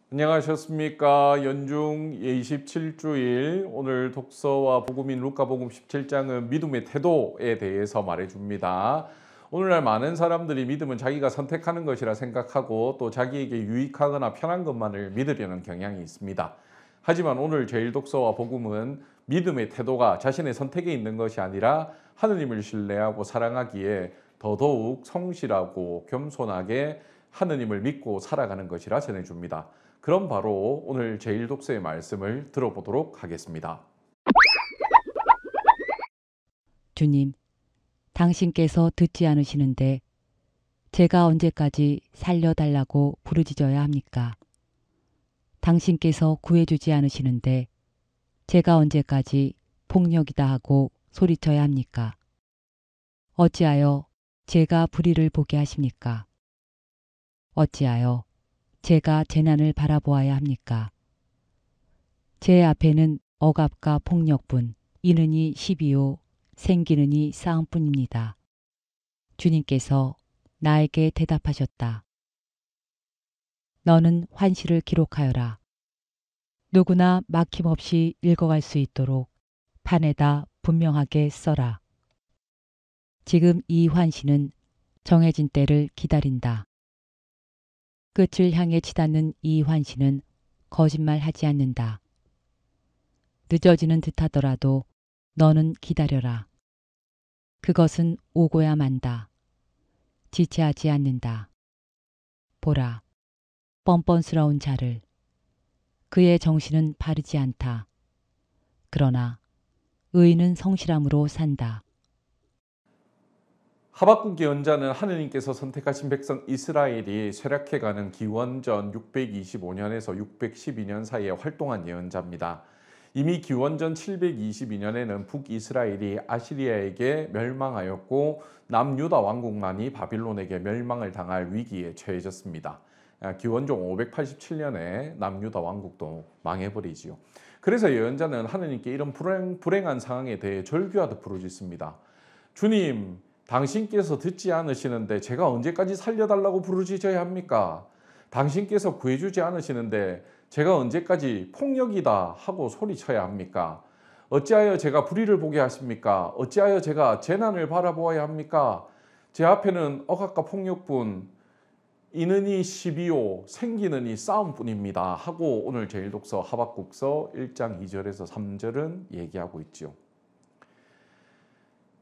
안녕하셨습니까? 연중 예27주일 오늘 독서와 복음인 루카복음 17장은 믿음의 태도에 대해서 말해줍니다. 오늘날 많은 사람들이 믿음은 자기가 선택하는 것이라 생각하고 또 자기에게 유익하거나 편한 것만을 믿으려는 경향이 있습니다. 하지만 오늘 제1독서와 복음은 믿음의 태도가 자신의 선택에 있는 것이 아니라 하느님을 신뢰하고 사랑하기에 더더욱 성실하고 겸손하게 하느님을 믿고 살아가는 것이라 전해줍니다. 그럼 바로 오늘 제1독서의 말씀을 들어보도록 하겠습니다. 주님, 당신께서 듣지 않으시는데 제가 언제까지 살려달라고 부르짖어야 합니까? 당신께서 구해주지 않으시는데 제가 언제까지 폭력이다 하고 소리쳐야 합니까? 어찌하여 제가 불의를 보게 하십니까? 어찌하여 제가 재난을 바라보아야 합니까? 제 앞에는 억압과 폭력뿐 이느니 시비요 생기느니 싸움뿐입니다. 주님께서 나에게 대답하셨다. 너는 환시를 기록하여라. 누구나 막힘없이 읽어갈 수 있도록 판에다 분명하게 써라. 지금 이 환시는 정해진 때를 기다린다. 끝을 향해 치닫는 이 환시는 거짓말하지 않는다. 늦어지는 듯하더라도 너는 기다려라. 그것은 오고야 만다. 지체하지 않는다. 보라, 뻔뻔스러운 자를. 그의 정신은 바르지 않다. 그러나 의인은 성실함으로 산다. 하박국 예언자는 하느님께서 선택하신 백성 이스라엘이 쇠락해가는 기원전 625년에서 612년 사이에 활동한 예언자입니다. 이미 기원전 722년에는 북이스라엘이 아시리아에게 멸망하였고 남유다 왕국만이 바빌론에게 멸망을 당할 위기에 처해졌습니다. 기원전 587년에 남유다 왕국도 망해버리지요. 그래서 예언자는 하느님께 이런 불행한 상황에 대해 절규하듯 부르짖습니다. 주님, 당신께서 듣지 않으시는데 제가 언제까지 살려달라고 부르짖어야 합니까? 당신께서 구해주지 않으시는데 제가 언제까지 폭력이다 하고 소리쳐야 합니까? 어찌하여 제가 불의를 보게 하십니까? 어찌하여 제가 재난을 바라보아야 합니까? 제 앞에는 억압과 폭력뿐 이느니 시비요 생기느니 싸움뿐입니다 하고 오늘 제1독서 하박국서 1장 2절에서 3절은 얘기하고 있죠.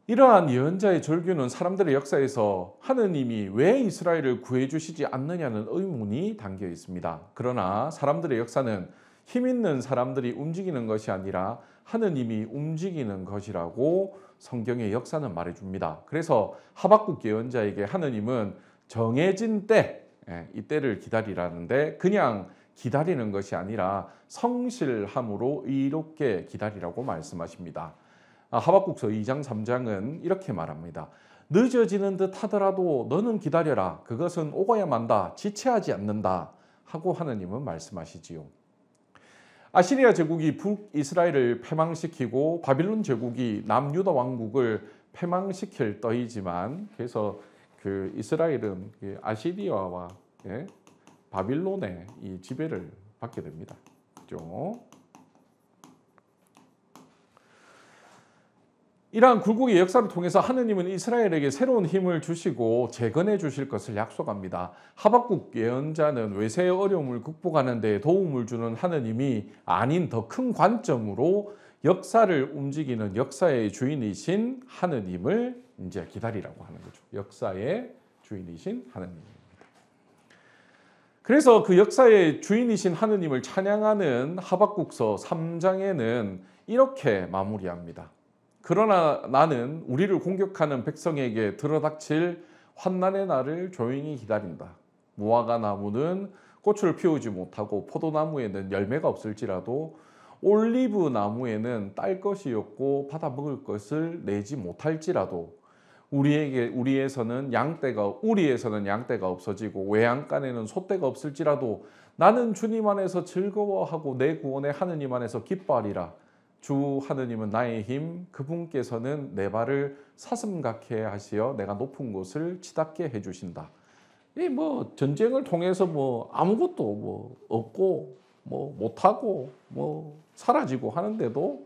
이러한 예언자의 절규는 사람들의 역사에서 하느님이 왜 이스라엘을 구해주시지 않느냐는 의문이 담겨 있습니다. 그러나 사람들의 역사는 힘 있는 사람들이 움직이는 것이 아니라 하느님이 움직이는 것이라고 성경의 역사는 말해줍니다. 그래서 하박국 예언자에게 하느님은 정해진 때, 이 때를 기다리라는데 그냥 기다리는 것이 아니라 성실함으로 의롭게 기다리라고 말씀하십니다. 하박국서 2장 3장은 이렇게 말합니다. 늦어지는 듯 하더라도 너는 기다려라. 그것은 오고야 만다. 지체하지 않는다. 하고 하느님은 말씀하시지요. 아시리아 제국이 북이스라엘을 패망시키고 바빌론 제국이 남유다 왕국을 패망시킬 터이지만 그래서 그 이스라엘은 아시리아와 바빌론의 이 지배를 받게 됩니다. 그렇죠? 이러한 굴곡의 역사를 통해서 하느님은 이스라엘에게 새로운 힘을 주시고 재건해 주실 것을 약속합니다. 하박국 예언자는 외세의 어려움을 극복하는 데 도움을 주는 하느님이 아닌 더 큰 관점으로 역사를 움직이는 역사의 주인이신 하느님을 이제 기다리라고 하는 거죠. 역사의 주인이신 하느님입니다. 그래서 그 역사의 주인이신 하느님을 찬양하는 하박국서 3장에는 이렇게 마무리합니다. 그러나 나는 우리를 공격하는 백성에게 들어닥칠 환난의 날을 조용히 기다린다. 무화과 나무는 꽃을 피우지 못하고 포도나무에는 열매가 없을지라도 올리브 나무에는 딸 것이 없고 받아 먹을 것을 내지 못할지라도 우리에서는 양떼가 없어지고 외양간에는 소떼가 없을지라도 나는 주님 안에서 즐거워하고 내 구원의 하느님 안에서 기뻐하리라. 주 하느님은 나의 힘, 그분께서는 내 발을 사슴 같게 하시어 내가 높은 곳을 치닫게 해주신다. 이 뭐 전쟁을 통해서 뭐 아무것도 뭐 없고 뭐 못하고 뭐 사라지고 하는데도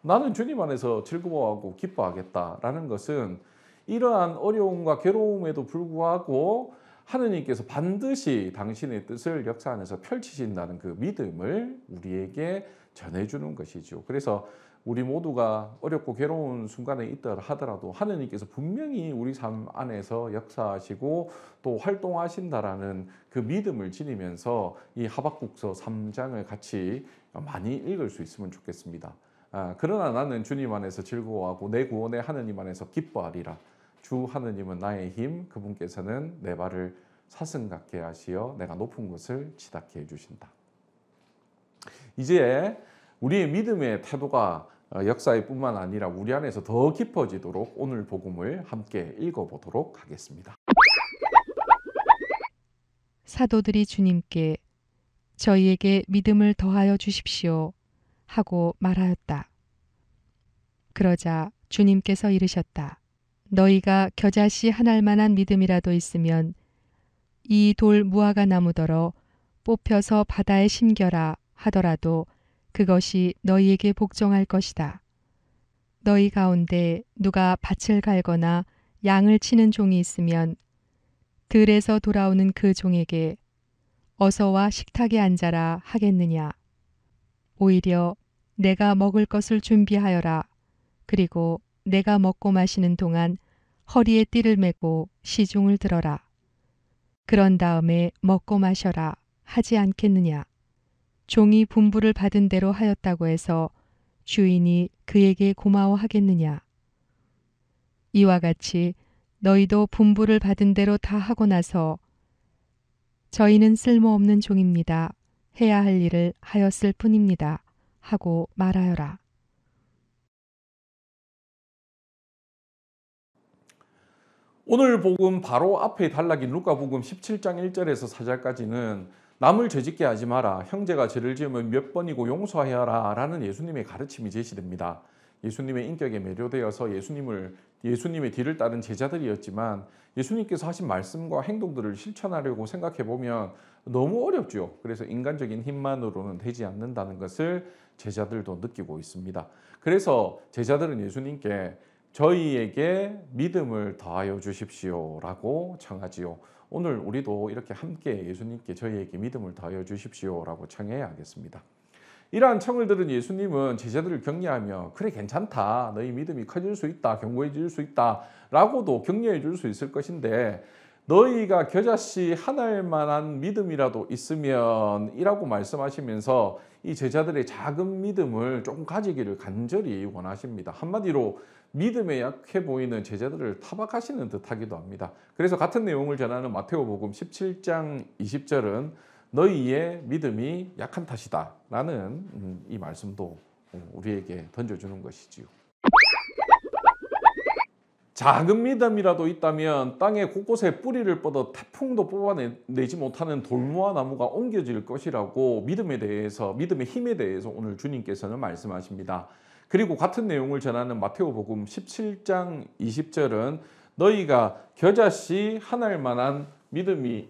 나는 주님 안에서 즐거워하고 기뻐하겠다라는 것은 이러한 어려움과 괴로움에도 불구하고 하느님께서 반드시 당신의 뜻을 역사 안에서 펼치신다는 그 믿음을 우리에게 전해주는 것이죠. 그래서 우리 모두가 어렵고 괴로운 순간에 있다 하더라도 하느님께서 분명히 우리 삶 안에서 역사하시고 또 활동하신다라는 그 믿음을 지니면서 이 하박국서 3장을 같이 많이 읽을 수 있으면 좋겠습니다. 그러나 나는 주님 안에서 즐거워하고 내 구원의 하느님 안에서 기뻐하리라. 주 하느님은 나의 힘, 그분께서는 내 발을 사슴 같게 하시어 내가 높은 곳을 치닫게 해주신다. 이제 우리의 믿음의 태도가 역사의 뿐만 아니라 우리 안에서 더 깊어지도록 오늘 복음을 함께 읽어보도록 하겠습니다. 사도들이 주님께 저희에게 믿음을 더하여 주십시오 하고 말하였다. 그러자 주님께서 이르셨다. 너희가 겨자씨 한 알만한 믿음이라도 있으면 이 돌 무화과 나무더러 뽑혀서 바다에 심겨라 하더라도 그것이 너희에게 복종할 것이다. 너희 가운데 누가 밭을 갈거나 양을 치는 종이 있으면 들에서 돌아오는 그 종에게 어서 와 식탁에 앉아라 하겠느냐. 오히려 내가 먹을 것을 준비하여라. 그리고 내가 먹고 마시는 동안 허리에 띠를 메고 시중을 들어라. 그런 다음에 먹고 마셔라 하지 않겠느냐. 종이 분부를 받은 대로 하였다고 해서 주인이 그에게 고마워하겠느냐. 이와 같이 너희도 분부를 받은 대로 다 하고 나서 저희는 쓸모없는 종입니다. 해야 할 일을 하였을 뿐입니다. 하고 말하여라. 오늘 복음 바로 앞에 단락인 루카복음 17장 1절에서 4절까지는 남을 죄짓게 하지 마라. 형제가 죄를 지으면 몇 번이고 용서해야 하라 라는 예수님의 가르침이 제시됩니다. 예수님의 인격에 매료되어서 예수님의 뒤를 따른 제자들이었지만 예수님께서 하신 말씀과 행동들을 실천하려고 생각해보면 너무 어렵죠. 그래서 인간적인 힘만으로는 되지 않는다는 것을 제자들도 느끼고 있습니다. 그래서 제자들은 예수님께 저희에게 믿음을 더하여 주십시오 라고 청하지요. 오늘 우리도 이렇게 함께 예수님께 저희에게 믿음을 더하여 주십시오 라고 청해야 하겠습니다. 이러한 청을 들은 예수님은 제자들을 격려하며 그래 괜찮다. 너희 믿음이 커질 수 있다. 견고해질 수 있다. 라고도 격려해 줄 수 있을 것인데 너희가 겨자씨 한 알만한 믿음이라도 있으면 이라고 말씀하시면서 이 제자들의 작은 믿음을 조금 가지기를 간절히 원하십니다. 한마디로 믿음에 약해 보이는 제자들을 타박하시는 듯하기도 합니다. 그래서 같은 내용을 전하는 마태오복음 17장 20절은 너희의 믿음이 약한 탓이다 라는 이 말씀도 우리에게 던져주는 것이지요. 작은 믿음이라도 있다면 땅의 곳곳에 뿌리를 뻗어 태풍도 뽑아내지 못하는 돌무화 나무가 옮겨질 것이라고 믿음의 힘에 대해서 오늘 주님께서는 말씀하십니다. 그리고 같은 내용을 전하는 마태오복음 17장 20절은 너희가 겨자씨 한 알만한 믿음이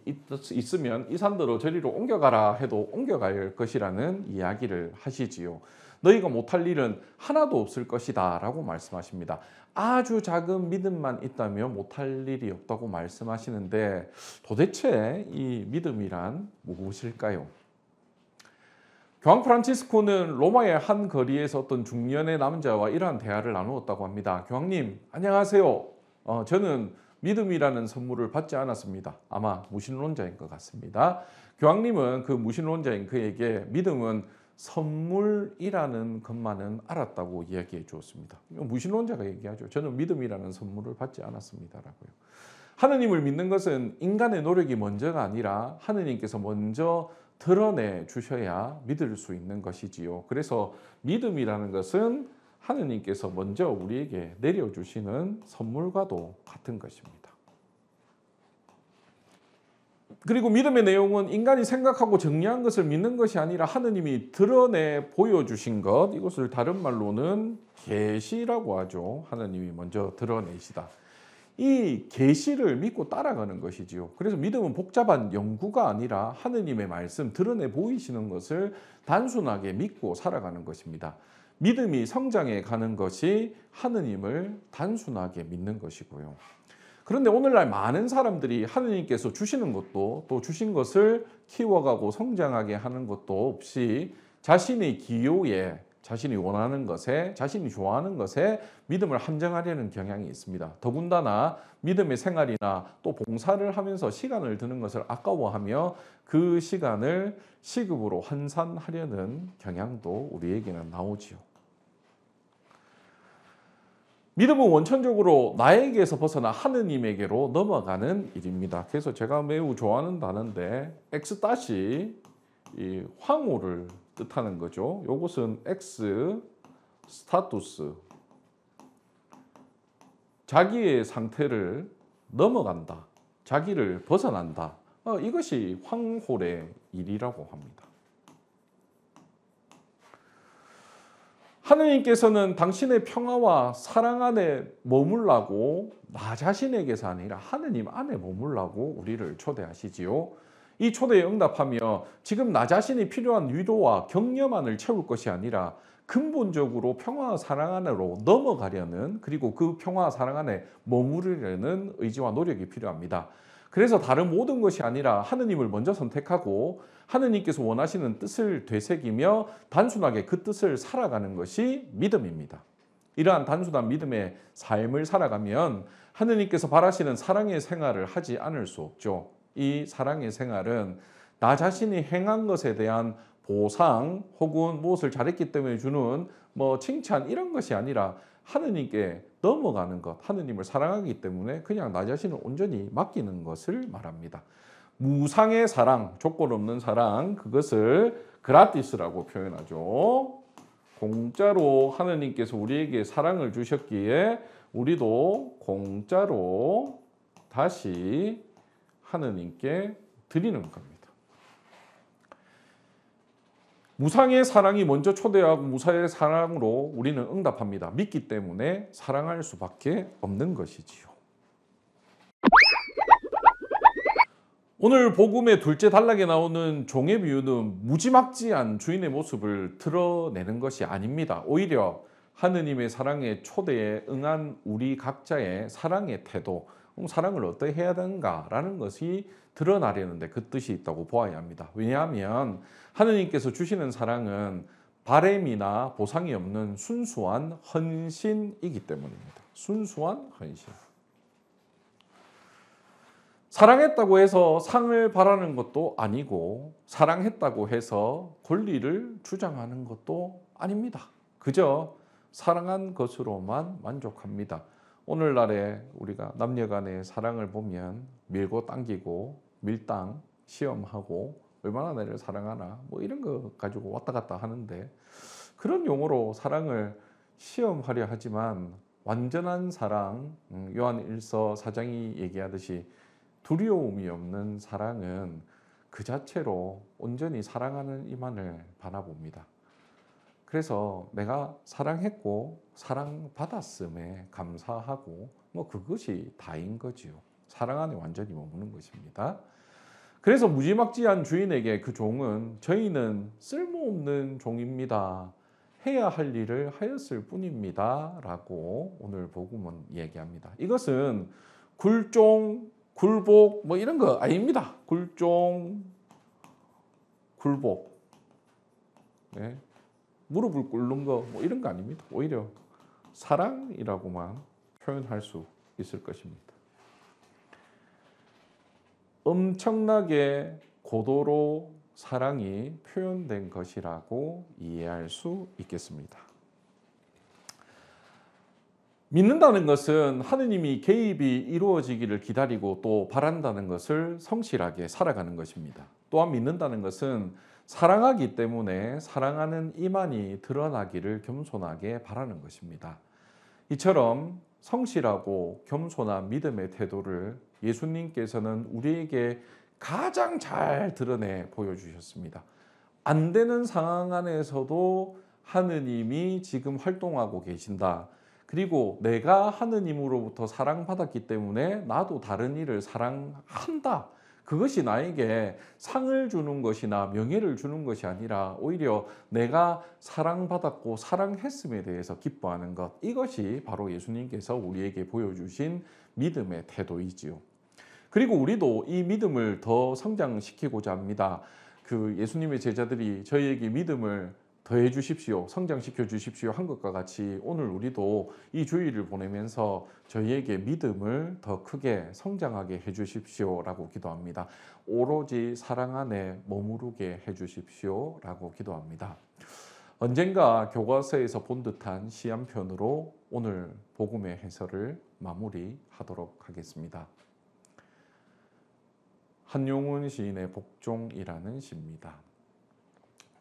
있으면 이 산들을 저리로 옮겨가라 해도 옮겨갈 것이라는 이야기를 하시지요. 너희가 못할 일은 하나도 없을 것이다 라고 말씀하십니다. 아주 작은 믿음만 있다면 못할 일이 없다고 말씀하시는데 도대체 이 믿음이란 무엇일까요? 교황 프란치스코는 로마의 한 거리에서 어떤 중년의 남자와 이러한 대화를 나누었다고 합니다. 교황님, 안녕하세요. 저는 믿음이라는 선물을 받지 않았습니다. 아마 무신론자인 것 같습니다. 교황님은 그 무신론자인 그에게 믿음은 선물이라는 것만은 알았다고 이야기해 주었습니다. 무신론자가 얘기하죠. 저는 믿음이라는 선물을 받지 않았습니다라고요. 하느님을 믿는 것은 인간의 노력이 먼저가 아니라 하느님께서 먼저 드러내 주셔야 믿을 수 있는 것이지요. 그래서 믿음이라는 것은 하느님께서 먼저 우리에게 내려주시는 선물과도 같은 것입니다. 그리고 믿음의 내용은 인간이 생각하고 정리한 것을 믿는 것이 아니라 하느님이 드러내 보여주신 것, 이것을 다른 말로는 계시라고 하죠. 하느님이 먼저 드러내시다. 이 계시를 믿고 따라가는 것이지요. 그래서 믿음은 복잡한 연구가 아니라 하느님의 말씀 드러내 보이시는 것을 단순하게 믿고 살아가는 것입니다. 믿음이 성장해 가는 것이 하느님을 단순하게 믿는 것이고요. 그런데 오늘날 많은 사람들이 하느님께서 주시는 것도 또 주신 것을 키워가고 성장하게 하는 것도 없이 자신의 기호에, 자신이 원하는 것에, 자신이 좋아하는 것에 믿음을 한정하려는 경향이 있습니다. 더군다나 믿음의 생활이나 또 봉사를 하면서 시간을 드는 것을 아까워하며 그 시간을 시급으로 환산하려는 경향도 우리에게는 나오지요. 믿음은 원천적으로 나에게서 벗어나 하느님에게로 넘어가는 일입니다. 그래서 제가 매우 좋아하는 단어인데 엑스타시, 이 황홀을 뜻하는 거죠. 요것은 엑스 스타투스, 자기의 상태를 넘어간다, 자기를 벗어난다. 이것이 황홀의 일이라고 합니다. 하느님께서는 당신의 평화와 사랑 안에 머물라고 나 자신에게서 아니라 하느님 안에 머물라고 우리를 초대하시지요. 이 초대에 응답하며 지금 나 자신이 필요한 위로와 격려만을 채울 것이 아니라 근본적으로 평화와 사랑 안으로 넘어가려는, 그리고 그 평화와 사랑 안에 머무르려는 의지와 노력이 필요합니다. 그래서 다른 모든 것이 아니라 하느님을 먼저 선택하고 하느님께서 원하시는 뜻을 되새기며 단순하게 그 뜻을 살아가는 것이 믿음입니다. 이러한 단순한 믿음의 삶을 살아가면 하느님께서 바라시는 사랑의 생활을 하지 않을 수 없죠. 이 사랑의 생활은 나 자신이 행한 것에 대한 보상 혹은 무엇을 잘했기 때문에 주는 칭찬, 이런 것이 아니라 하느님께 넘어가는 것, 하느님을 사랑하기 때문에 그냥 나 자신을 온전히 맡기는 것을 말합니다. 무상의 사랑, 조건 없는 사랑, 그것을 그라티스라고 표현하죠. 공짜로 하느님께서 우리에게 사랑을 주셨기에 우리도 공짜로 다시 하느님께 드리는 겁니다. 무상의 사랑이 먼저 초대하고 무상의 사랑으로 우리는 응답합니다. 믿기 때문에 사랑할 수밖에 없는 것이지요. 오늘 복음의 둘째 단락에 나오는 종의 비유는 무지막지한 주인의 모습을 드러내는 것이 아닙니다. 오히려 하느님의 사랑의 초대에 응한 우리 각자의 사랑의 태도, 사랑을 어떻게 해야 되는가라는 것이 드러나려는데 그 뜻이 있다고 보아야 합니다. 왜냐하면 하느님께서 주시는 사랑은 바램이나 보상이 없는 순수한 헌신이기 때문입니다. 순수한 헌신. 사랑했다고 해서 상을 바라는 것도 아니고 사랑했다고 해서 권리를 주장하는 것도 아닙니다. 그저 사랑한 것으로만 만족합니다. 오늘날에 우리가 남녀 간의 사랑을 보면 밀고 당기고 밀당, 시험하고 얼마나 나를 사랑하나 이런 거 가지고 왔다 갔다 하는데, 그런 용어로 사랑을 시험하려 하지만 완전한 사랑, 요한 1서 4장이 얘기하듯이 두려움이 없는 사랑은 그 자체로 온전히 사랑하는 이만을 바라봅니다. 그래서 내가 사랑했고 사랑받았음에 감사하고 그것이 다인 거지요. 사랑 안에 완전히 머무는 것입니다. 그래서 무지막지한 주인에게 그 종은 저희는 쓸모없는 종입니다. 해야 할 일을 하였을 뿐입니다. 라고 오늘 복음은 얘기합니다. 이것은 굴종, 굴복 이런 거 아닙니다. 굴종, 굴복. 네. 무릎을 꿇는 거 이런 거 아닙니다. 오히려 사랑이라고만 표현할 수 있을 것입니다. 엄청나게 고도로 사랑이 표현된 것이라고 이해할 수 있겠습니다. 믿는다는 것은 하느님이 개입이 이루어지기를 기다리고 또 바란다는 것을 성실하게 살아가는 것입니다. 또한 믿는다는 것은 사랑하기 때문에 사랑하는 이만이 드러나기를 겸손하게 바라는 것입니다. 이처럼 성실하고 겸손한 믿음의 태도를 예수님께서는 우리에게 가장 잘 드러내 보여주셨습니다. 안 되는 상황 안에서도 하느님이 지금 활동하고 계신다. 그리고 내가 하느님으로부터 사랑받았기 때문에 나도 다른 이를 사랑한다. 그것이 나에게 상을 주는 것이나 명예를 주는 것이 아니라 오히려 내가 사랑받았고 사랑했음에 대해서 기뻐하는 것. 이것이 바로 예수님께서 우리에게 보여주신 믿음의 태도이지요. 그리고 우리도 이 믿음을 더 성장시키고자 합니다. 그 예수님의 제자들이 저희에게 믿음을 더해 주십시오, 성장시켜 주십시오 한 것과 같이 오늘 우리도 이 주일을 보내면서 저희에게 믿음을 더 크게 성장하게 해 주십시오라고 기도합니다. 오로지 사랑 안에 머무르게 해 주십시오라고 기도합니다. 언젠가 교과서에서 본 듯한 시 한 편으로 오늘 복음의 해설을 마무리하도록 하겠습니다. 한용운 시인의 복종이라는 시입니다.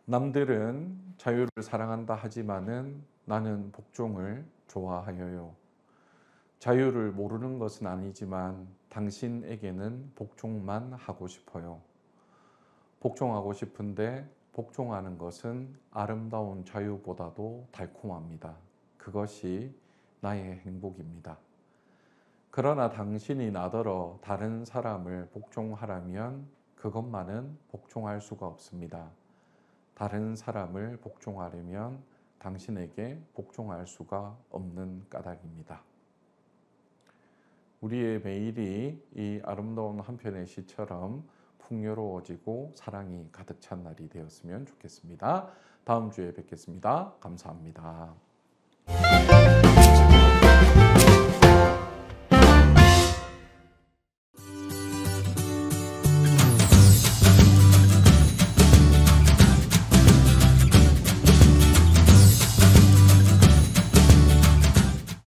남들은 자유를 사랑한다 하지만은 나는 복종을 좋아하여요. 자유를 모르는 것은 아니지만 당신에게는 복종만 하고 싶어요. 복종하고 싶은데 복종하는 것은 아름다운 자유보다도 달콤합니다. 그것이 나의 행복입니다. 그러나 당신이 나더러 다른 사람을 복종하라면 그것만은 복종할 수가 없습니다. 다른 사람을 복종하려면 당신에게 복종할 수가 없는 까닭입니다. 우리의 매일이 이 아름다운 한 편의 시처럼 풍요로워지고 사랑이 가득 찬 날이 되었으면 좋겠습니다. 다음 주에 뵙겠습니다. 감사합니다.